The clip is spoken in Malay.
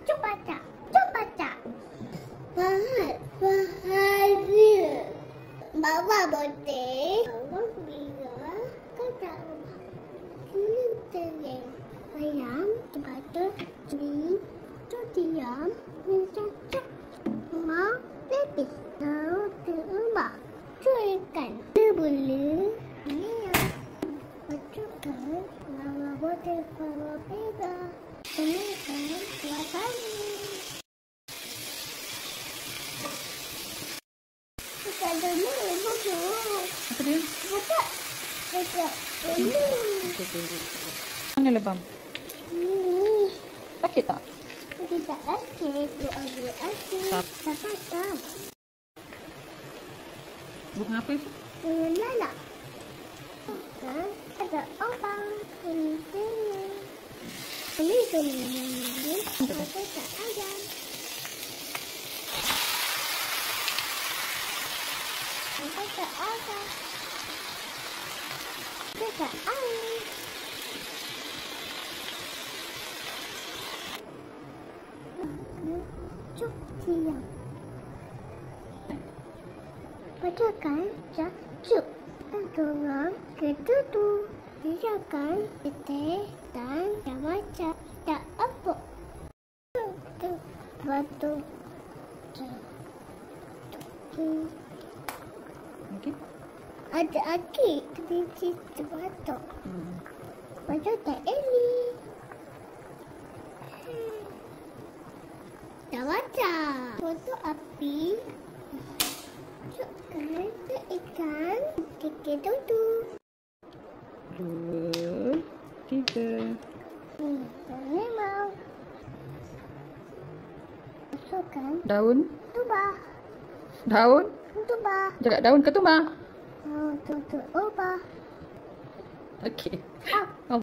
baca. Jom baca. Bahagia. Bawa botol. Bawa bila. Kata. Kini tereng. Ayam. Baca. Di. Diam. Mencacak. Mau. Lepis. Tahu terubah. Cuikan. Boleh. Ini yang. Bacakan. Bawa botol. Bawa beda. Temukan. Dua kali. Ada ni, bagus. Apa dia? Baca. Ini. Mana lebam? Ini. Sakit tak? Tidak sakit. Dia sakit. Tak patah. Bukan apa itu? Lala. Ada orang. Ini gini. Ada ayam. Ada ayam. Ada ayam. Cuk diam. Bacakan cuk. Tolong ketutup. Bacakan teh dan baca tak apa. Batu. Okey. Ada aki di situ batu. Baca tak ini. Dah baca. Foto api. Cukkan ikan. Tiga dudu. 2, 3. Memang. Masukkan. Daun. Tubah. Daun. Tubah. Jaga daun ke tumbang? Oh, tutup ubah. Okey. Ah. Allah.